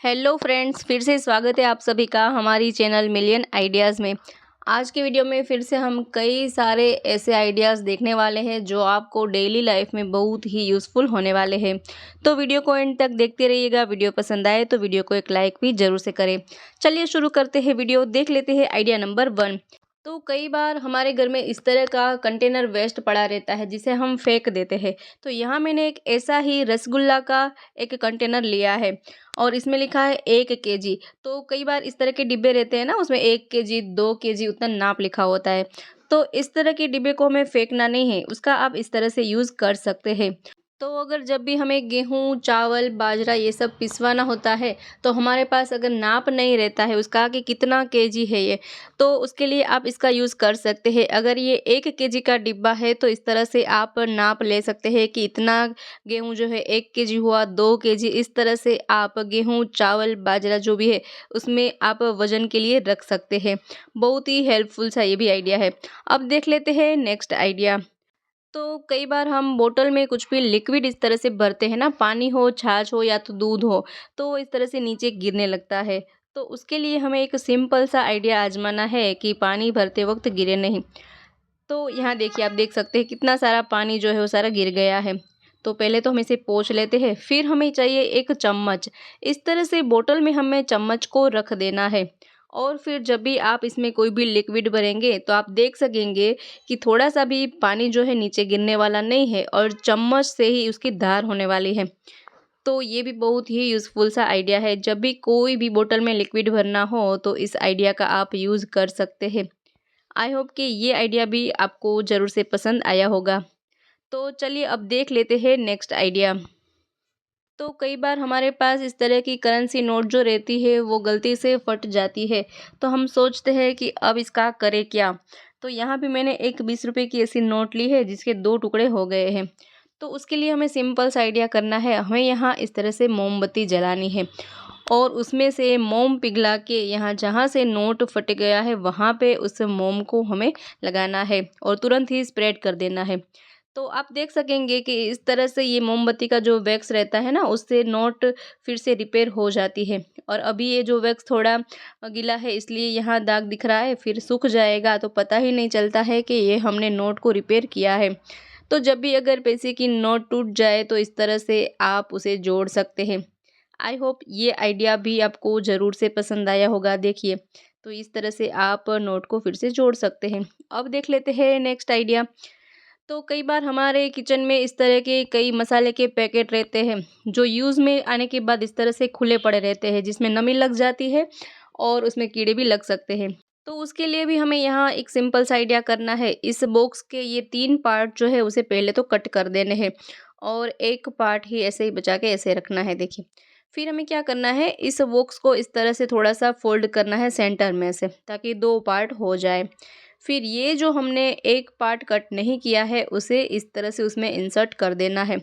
Hello friends, फिर से स्वागत है आप सभी का हमारी चैनल मिलियन आइडियाज़ में। आज के वीडियो में फिर से हम कई सारे ऐसे आइडियाज़ देखने वाले हैं जो आपको डेली लाइफ में बहुत ही यूज़फुल होने वाले हैं। तो वीडियो को एंड तक देखते रहिएगा। वीडियो पसंद आए तो वीडियो को एक लाइक भी ज़रूर से करें। चलिए शुरू करते हैं वीडियो। देख लेते हैं आइडिया नंबर 1। तो कई बार हमारे घर में इस तरह का कंटेनर वेस्ट पड़ा रहता है जिसे हम फेंक देते हैं। तो यहाँ मैंने एक ऐसा ही रसगुल्ला का एक कंटेनर लिया है और इसमें लिखा है 1 केजी। तो कई बार इस तरह के डिब्बे रहते हैं ना, उसमें 1 केजी 2 केजी उतना नाप लिखा होता है। तो इस तरह के डिब्बे को हमें फेंकना नहीं है, उसका आप इस तरह से यूज़ कर सकते हैं। तो अगर जब भी हमें गेहूँ, चावल, बाजरा ये सब पिसवाना होता है तो हमारे पास अगर नाप नहीं रहता है उसका कि कितना केजी है ये, तो उसके लिए आप इसका यूज़ कर सकते हैं। अगर ये 1 केजी का डिब्बा है तो इस तरह से आप नाप ले सकते हैं कि इतना गेहूँ जो है 1 केजी हुआ, 2 केजी, इस तरह से आप गेहूँ, चावल, बाजरा जो भी है उसमें आप वज़न के लिए रख सकते हैं। बहुत ही हेल्पफुल सा ये भी आइडिया है। अब देख लेते हैं नेक्स्ट आइडिया। तो कई बार हम बोतल में कुछ भी लिक्विड इस तरह से भरते हैं ना, पानी हो, छाछ हो या तो दूध हो, तो इस तरह से नीचे गिरने लगता है। तो उसके लिए हमें एक सिंपल सा आइडिया आजमाना है कि पानी भरते वक्त गिरे नहीं। तो यहाँ देखिए, आप देख सकते हैं कितना सारा पानी जो है वो सारा गिर गया है। तो पहले तो हम इसे पोंछ लेते हैं, फिर हमें चाहिए एक चम्मच। इस तरह से बोतल में हमें चम्मच को रख देना है और फिर जब भी आप इसमें कोई भी लिक्विड भरेंगे तो आप देख सकेंगे कि थोड़ा सा भी पानी जो है नीचे गिरने वाला नहीं है और चम्मच से ही उसकी धार होने वाली है। तो ये भी बहुत ही यूज़फुल सा आइडिया है। जब भी कोई भी बोतल में लिक्विड भरना हो तो इस आइडिया का आप यूज़ कर सकते हैं। आई होप कि ये आइडिया भी आपको ज़रूर से पसंद आया होगा। तो चलिए अब देख लेते हैं नेक्स्ट आइडिया। तो कई बार हमारे पास इस तरह की करेंसी नोट जो रहती है वो गलती से फट जाती है। तो हम सोचते हैं कि अब इसका करें क्या। तो यहाँ पे मैंने एक 20 रुपए की ऐसी नोट ली है जिसके 2 टुकड़े हो गए हैं। तो उसके लिए हमें सिंपल सा आइडिया करना है। हमें यहाँ इस तरह से मोमबत्ती जलानी है और उसमें से मोम पिघला के यहाँ जहाँ से नोट फट गया है वहाँ पे उस मोम को हमें लगाना है और तुरंत ही स्प्रेड कर देना है। तो आप देख सकेंगे कि इस तरह से ये मोमबत्ती का जो वैक्स रहता है ना, उससे नोट फिर से रिपेयर हो जाती है। और अभी ये जो वैक्स थोड़ा गीला है इसलिए यहाँ दाग दिख रहा है, फिर सूख जाएगा तो पता ही नहीं चलता है कि ये हमने नोट को रिपेयर किया है। तो जब भी अगर पैसे की नोट टूट जाए तो इस तरह से आप उसे जोड़ सकते हैं। आई होप ये आइडिया भी आपको ज़रूर से पसंद आया होगा। देखिए, तो इस तरह से आप नोट को फिर से जोड़ सकते हैं। अब देख लेते हैं नेक्स्ट आइडिया। तो कई बार हमारे किचन में इस तरह के कई मसाले के पैकेट रहते हैं जो यूज़ में आने के बाद इस तरह से खुले पड़े रहते हैं, जिसमें नमी लग जाती है और उसमें कीड़े भी लग सकते हैं। तो उसके लिए भी हमें यहाँ एक सिंपल सा आइडिया करना है। इस बॉक्स के ये 3 पार्ट जो है उसे पहले तो कट कर देने हैं और एक पार्ट ही ऐसे ही बचा के ऐसे रखना है। देखिए, फिर हमें क्या करना है, इस बॉक्स को इस तरह से थोड़ा सा फोल्ड करना है सेंटर में से, ताकि 2 पार्ट हो जाए। फिर ये जो हमने एक पार्ट कट नहीं किया है उसे इस तरह से उसमें इंसर्ट कर देना है।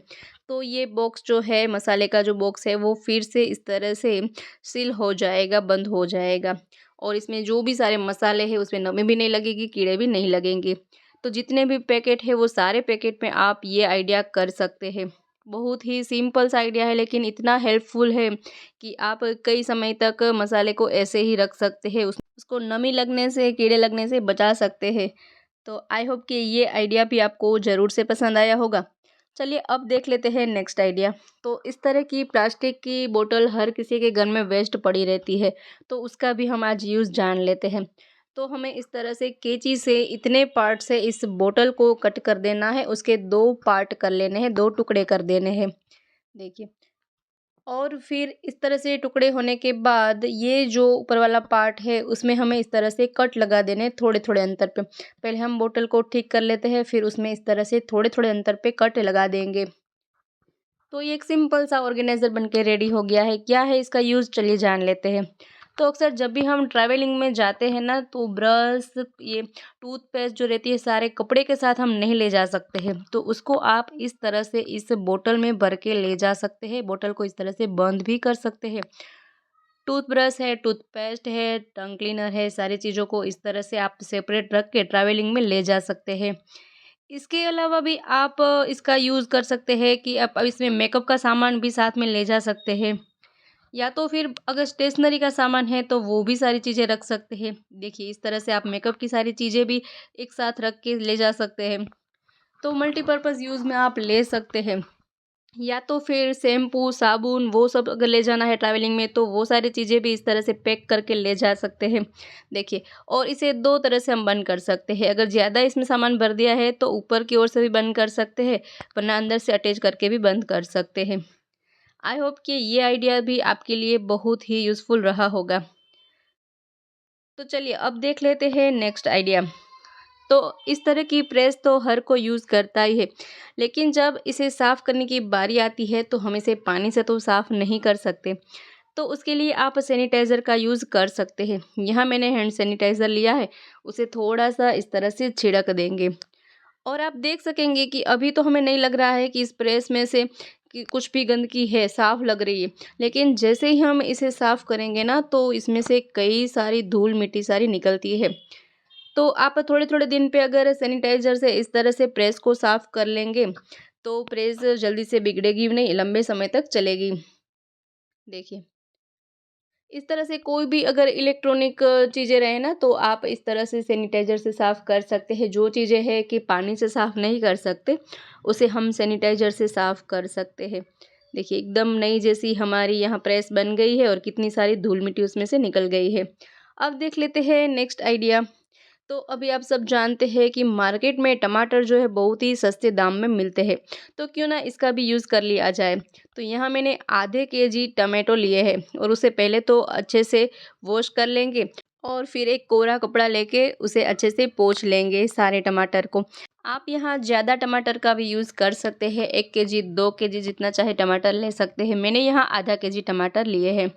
तो ये बॉक्स जो है, मसाले का जो बॉक्स है, वो फिर से इस तरह से सील हो जाएगा, बंद हो जाएगा और इसमें जो भी सारे मसाले हैं उसमें नमी भी नहीं लगेगी, कीड़े भी नहीं लगेंगे। तो जितने भी पैकेट है वो सारे पैकेट में आप ये आइडिया कर सकते हैं। बहुत ही सिंपल सा आइडिया है लेकिन इतना हेल्पफुल है कि आप कई समय तक मसाले को ऐसे ही रख सकते हैं, उसको नमी लगने से, कीड़े लगने से बचा सकते हैं। तो आई होप कि ये आइडिया भी आपको ज़रूर से पसंद आया होगा। चलिए अब देख लेते हैं नेक्स्ट आइडिया। तो इस तरह की प्लास्टिक की बोतल हर किसी के घर में वेस्ट पड़ी रहती है, तो उसका भी हम आज यूज़ जान लेते हैं। तो हमें इस तरह से कैंची से इतने पार्ट से इस बोतल को कट कर देना है, उसके 2 पार्ट कर लेने हैं, 2 टुकड़े कर देने हैं। देखिए, और फिर इस तरह से टुकड़े होने के बाद ये जो ऊपर वाला पार्ट है उसमें हमें इस तरह से कट लगा देने हैं थोड़े-थोड़े अंतर पे। पहले हम बोतल को ठीक कर लेते हैं, फिर उसमें इस तरह से थोड़े-थोड़े अंतर पे कट लगा देंगे। तो ये एक सिंपल सा ऑर्गेनाइज़र बन के रेडी हो गया है। क्या है इसका यूज़, चलिए जान लेते हैं। तो अक्सर जब भी हम ट्रैवलिंग में जाते हैं ना, तो ब्रश, ये टूथपेस्ट जो रहती है सारे कपड़े के साथ हम नहीं ले जा सकते हैं। तो उसको आप इस तरह से इस बोतल में भर के ले जा सकते हैं। बोतल को इस तरह से बंद भी कर सकते हैं। टूथब्रश है, टूथपेस्ट है, टंग क्लीनर है, सारी चीज़ों को इस तरह से आप सेपरेट रख के ट्रैवलिंग में ले जा सकते हैं। इसके अलावा भी आप इसका यूज़ कर सकते हैं कि आप इसमें मेकअप का सामान भी साथ में ले जा सकते हैं। या तो फिर अगर स्टेशनरी का सामान है तो वो भी सारी चीज़ें रख सकते हैं। देखिए इस तरह से आप मेकअप की सारी चीज़ें भी एक साथ रख के ले जा सकते हैं। तो मल्टीपर्पज़ यूज़ में आप ले सकते हैं। या तो फिर शैम्पू, साबुन वो सब अगर ले जाना है ट्रैवलिंग में तो वो सारी चीज़ें भी इस तरह से पैक करके ले जा सकते हैं। देखिए और इसे 2 तरह से हम बंद कर सकते हैं। अगर ज़्यादा इसमें सामान भर दिया है तो ऊपर की ओर से भी बंद कर सकते हैं, वरना अंदर से अटैच करके भी बंद कर सकते हैं। आई होप कि ये आइडिया भी आपके लिए बहुत ही यूज़फुल रहा होगा। तो चलिए अब देख लेते हैं नेक्स्ट आइडिया। तो इस तरह की प्रेस तो हर कोई यूज़ करता ही है, लेकिन जब इसे साफ़ करने की बारी आती है तो हम इसे पानी से तो साफ़ नहीं कर सकते। तो उसके लिए आप सैनिटाइज़र का यूज़ कर सकते हैं। यहाँ मैंने हैंड सैनिटाइज़र लिया है, उसे थोड़ा-सा इस तरह से छिड़क देंगे और आप देख सकेंगे कि अभी तो हमें नहीं लग रहा है कि इस प्रेस में से कि कुछ भी गंदगी है, साफ़ लग रही है। लेकिन जैसे ही हम इसे साफ़ करेंगे ना तो इसमें से कई सारी धूल-मिट्टी सारी निकलती है। तो आप थोड़े-थोड़े दिन पे अगर सैनिटाइज़र से इस तरह से प्रेस को साफ़ कर लेंगे, तो प्रेस जल्दी से बिगड़ेगी भी नहीं, लंबे समय तक चलेगी। देखिए, इस तरह से कोई भी अगर इलेक्ट्रॉनिक चीज़ें रहे ना, तो आप इस तरह से सैनिटाइज़र से साफ़ कर सकते हैं। जो चीज़ें हैं कि पानी से साफ़ नहीं कर सकते, उसे हम सैनिटाइज़र से साफ़ कर सकते हैं। देखिए, एकदम नई जैसी हमारी यहाँ प्रेस बन गई है और कितनी सारी धूल-मिट्टी उसमें से निकल गई है। अब देख लेते हैं नेक्स्ट आइडिया। तो अभी आप सब जानते हैं कि मार्केट में टमाटर जो है बहुत ही सस्ते दाम में मिलते हैं, तो क्यों ना इसका भी यूज़ कर लिया जाए। तो यहाँ मैंने आधे केजी टमाटो लिए हैं और उसे पहले तो अच्छे से वॉश कर लेंगे और फिर एक कोरा कपड़ा लेके उसे अच्छे से पोंछ लेंगे सारे टमाटर को। आप यहाँ ज़्यादा टमाटर का भी यूज़ कर सकते हैं, 1 केजी 2 केजी जितना चाहे टमाटर ले सकते हैं। मैंने यहाँ आधा केजी टमाटर लिए हैं।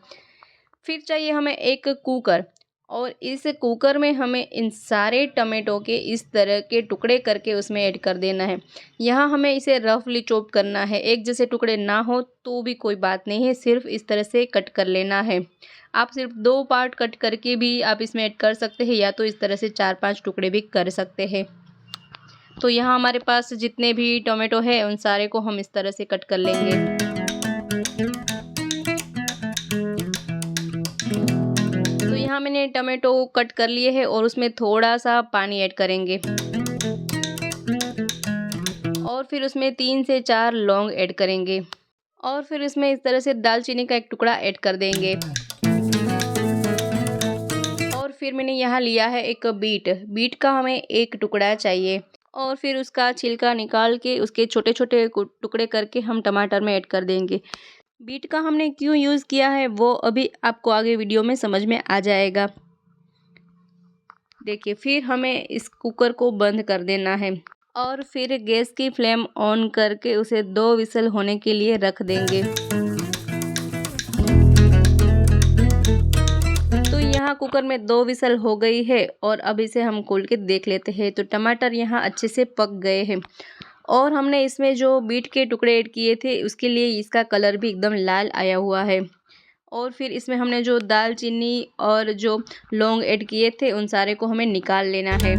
फिर चाहिए हमें एक कुकर और इस कुकर में हमें इन सारे टमाटो के इस तरह के टुकड़े करके उसमें ऐड कर देना है। यहाँ हमें इसे रफली चॉप करना है, एक जैसे टुकड़े ना हो तो भी कोई बात नहीं है, सिर्फ इस तरह से कट कर लेना है। आप सिर्फ 2 पार्ट कट करके भी आप इसमें ऐड कर सकते हैं या तो इस तरह से 4-5 टुकड़े भी कर सकते हैं। तो यहाँ हमारे पास जितने भी टोमेटो है उन सारे को हम इस तरह से कट कर लेंगे। तो यहाँ मैंने टमाटो कट कर लिए हैं और उसमें थोड़ा-सा पानी ऐड करेंगे और फिर उसमें 3 से 4 लौंग ऐड करेंगे और फिर इसमें इस तरह से दालचीनी का एक टुकड़ा ऐड कर देंगे। और फिर मैंने यहाँ लिया है एक बीट, बीट का हमें एक टुकड़ा चाहिए और फिर उसका छिलका निकाल के उसके छोटे-छोटे टुकड़े करके हम टमाटर में ऐड कर देंगे। बीट का हमने क्यों यूज़ किया है वो अभी आपको आगे वीडियो में समझ में आ जाएगा। देखिए फिर हमें इस कुकर को बंद कर देना है और फिर गैस की फ्लेम ऑन करके उसे 2 विसल होने के लिए रख देंगे। तो यहाँ कुकर में 2 विसल हो गई है और अब इसे हम खोल के देख लेते हैं। तो टमाटर यहाँ अच्छे से पक गए हैं और हमने इसमें जो बीट के टुकड़े ऐड किए थे उसके लिए इसका कलर भी एकदम लाल आया हुआ है। और फिर इसमें हमने जो दालचीनी और जो लौंग ऐड किए थे उन सारे को हमें निकाल लेना है।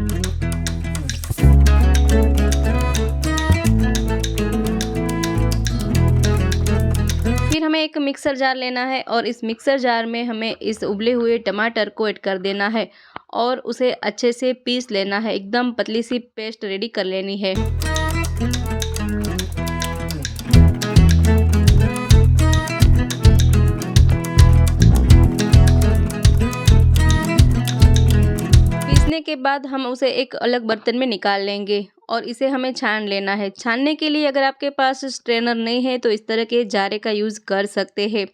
फिर हमें एक मिक्सर जार लेना है और इस मिक्सर जार में हमें इस उबले हुए टमाटर को ऐड कर देना है और उसे अच्छे से पीस लेना है। एकदम पतली सी पेस्ट रेडी कर लेनी है। पीसने के बाद हम उसे एक अलग बर्तन में निकाल लेंगे और इसे हमें छान लेना है। छानने के लिए अगर आपके पास स्ट्रेनर नहीं है तो इस तरह के जारे का यूज़ कर सकते हैं।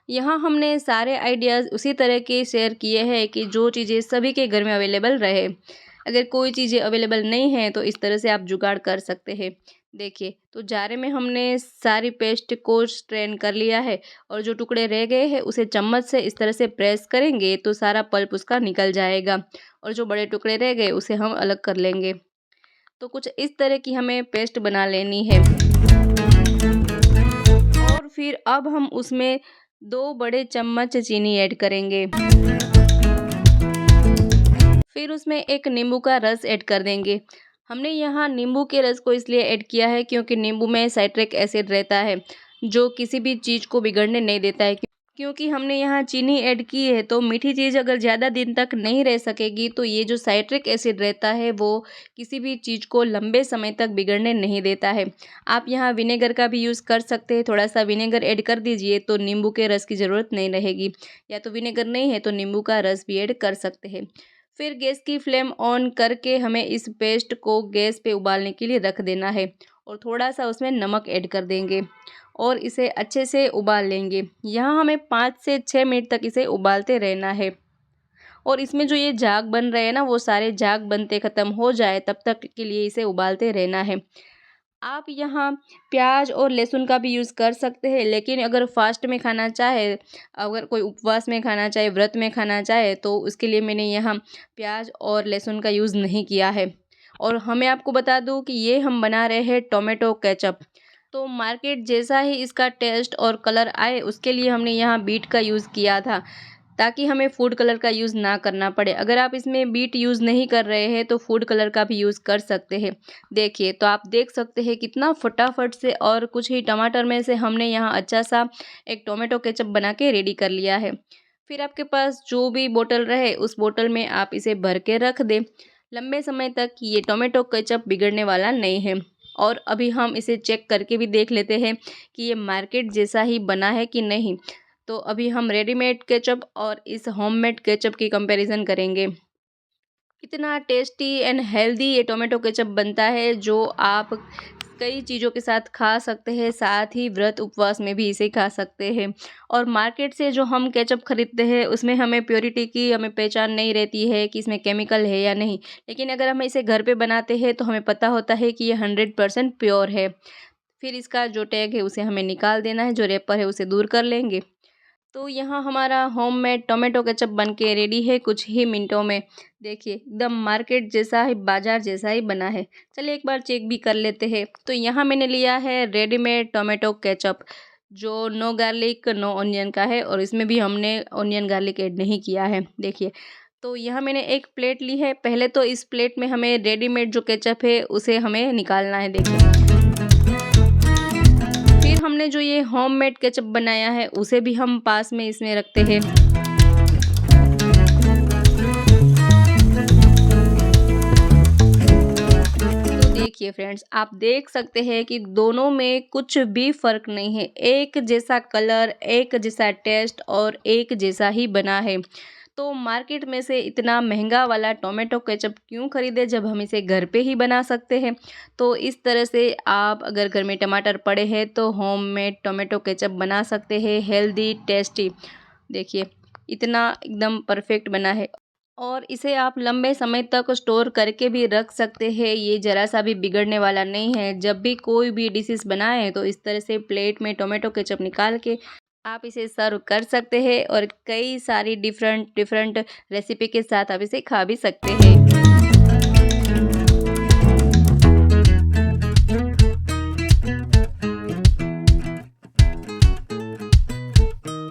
यहाँ हमने सारे आइडियाज़ उसी तरह के शेयर किए हैं कि जो चीज़ें सभी के घर में अवेलेबल रहे। अगर कोई चीज़ें अवेलेबल नहीं है तो इस तरह से आप जुगाड़ कर सकते हैं। देखिए तो जारे में हमने सारी पेस्ट को स्ट्रेन कर लिया है और जो टुकड़े रह गए हैं उसे चम्मच से इस तरह से प्रेस करेंगे तो सारा पल्प उसका निकल जाएगा और जो बड़े टुकड़े रह गए उसे हम अलग कर लेंगे। तो कुछ इस तरह की हमें पेस्ट बना लेनी है और फिर अब हम उसमें 2 बड़े चम्मच चीनी ऐड करेंगे। फिर उसमें एक नींबू का रस ऐड कर देंगे। हमने यहाँ नींबू के रस को इसलिए ऐड किया है क्योंकि नींबू में साइट्रिक एसिड रहता है जो किसी भी चीज़ को बिगड़ने नहीं देता है। क्योंकि हमने यहाँ चीनी ऐड की है तो मीठी चीज़ अगर ज़्यादा दिन तक नहीं रह सकेगी तो ये जो साइट्रिक एसिड रहता है वो किसी भी चीज़ को लंबे समय तक बिगड़ने नहीं देता है। आप यहाँ विनेगर का भी यूज़ कर सकते हैं, थोड़ा सा विनेगर ऐड कर दीजिए तो नींबू के रस की ज़रूरत नहीं रहेगी, या तो विनेगर नहीं है तो नींबू का रस भी ऐड कर सकते हैं। फिर गैस की फ्लेम ऑन करके हमें इस पेस्ट को गैस पे उबालने के लिए रख देना है और थोड़ा सा उसमें नमक ऐड कर देंगे और इसे अच्छे से उबाल लेंगे। यहाँ हमें 5 से 6 मिनट तक इसे उबालते रहना है और इसमें जो ये झाग बन रहे हैं ना, वो सारे झाग बनते ख़त्म हो जाए तब तक के लिए इसे उबालते रहना है। आप यहाँ प्याज और लहसुन का भी यूज़ कर सकते हैं, लेकिन अगर फास्ट में खाना चाहे, अगर कोई उपवास में खाना चाहे, व्रत में खाना चाहे तो उसके लिए मैंने यहाँ प्याज और लहसुन का यूज़ नहीं किया है। और मैं आपको बता दूँ कि ये हम बना रहे हैं टोमेटो केचप। तो मार्केट जैसा ही इसका टेस्ट और कलर आए उसके लिए हमने यहाँ बीट का यूज़ किया था, ताकि हमें फूड कलर का यूज़ ना करना पड़े। अगर आप इसमें बीट यूज़ नहीं कर रहे हैं तो फूड कलर का भी यूज़ कर सकते हैं। देखिए तो आप देख सकते हैं कितना फटाफट से और कुछ ही टमाटर में से हमने यहाँ अच्छा सा एक टोमेटो केचप बना के रेडी कर लिया है। फिर आपके पास जो भी बोतल रहे उस बोतल में आप इसे भर के रख दें। लंबे समय तक ये टोमेटो केचप बिगड़ने वाला नहीं है। और अभी हम इसे चेक करके भी देख लेते हैं कि ये मार्केट जैसा ही बना है कि नहीं। तो अभी हम रेडीमेड केचप और इस होममेड केचप की कंपैरिजन करेंगे। इतना टेस्टी एंड हेल्दी ये टोमेटो केचप बनता है जो आप कई चीज़ों के साथ खा सकते हैं, साथ ही व्रत उपवास में भी इसे खा सकते हैं। और मार्केट से जो हम केचप खरीदते हैं उसमें हमें प्योरिटी की हमें पहचान नहीं रहती है कि इसमें केमिकल है या नहीं, लेकिन अगर हम इसे घर पे बनाते हैं तो हमें पता होता है कि ये 100% प्योर है। फिर इसका जो टैग है उसे हमें निकाल देना है, जो रैपर है उसे दूर कर लेंगे। तो यहाँ हमारा होममेड टोमेटो केचप बन के रेडी है कुछ ही मिनटों में। देखिए एकदम मार्केट जैसा ही, बाजार जैसा ही बना है। चलिए एक बार चेक भी कर लेते हैं। तो यहाँ मैंने लिया है रेडीमेड टोमेटो केचप, जो नो गार्लिक नो ऑनियन का है और इसमें भी हमने ऑनियन गार्लिक ऐड नहीं किया है। देखिए तो यहाँ मैंने एक प्लेट ली है। पहले तो इस प्लेट में हमें रेडीमेड जो केचप है उसे हमें निकालना है। देखिए फिर हमने जो ये होममेड केचप बनाया है उसे भी हम पास में इसमें रखते हैं। तो देखिए फ्रेंड्स, आप देख सकते हैं कि दोनों में कुछ भी फ़र्क नहीं है। एक जैसा कलर, एक जैसा टेस्ट और एक जैसा ही बना है। तो मार्केट में से इतना महंगा वाला टोमेटो केचप क्यों खरीदें जब हम इसे घर पे ही बना सकते हैं। तो इस तरह से आप अगर घर में टमाटर पड़े हैं तो होममेड टोमेटो केचप बना सकते हैं, हेल्दी टेस्टी। देखिए इतना एकदम परफेक्ट बना है और इसे आप लंबे समय तक स्टोर करके भी रख सकते हैं। ये ज़रा सा भी बिगड़ने वाला नहीं है। जब भी कोई भी डिशेस बनाएं तो इस तरह से प्लेट में टोमेटो केचप निकाल के आप इसे सर्व कर सकते हैं और कई सारी डिफरेंट डिफरेंट रेसिपी के साथ आप इसे खा भी सकते हैं।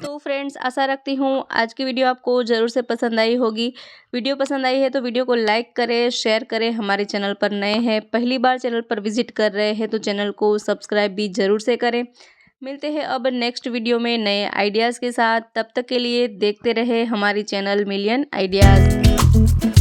तो फ्रेंड्स, आशा रखती हूँ आज की वीडियो आपको ज़रूर से पसंद आई होगी। वीडियो पसंद आई है तो वीडियो को लाइक करें, शेयर करें। हमारे चैनल पर नए हैं, पहली बार चैनल पर विजिट कर रहे हैं तो चैनल को सब्सक्राइब भी ज़रूर से करें। मिलते हैं अब नेक्स्ट वीडियो में नए आइडियाज़ के साथ। तब तक के लिए देखते रहे हमारी चैनल मिलियन आइडियाज़।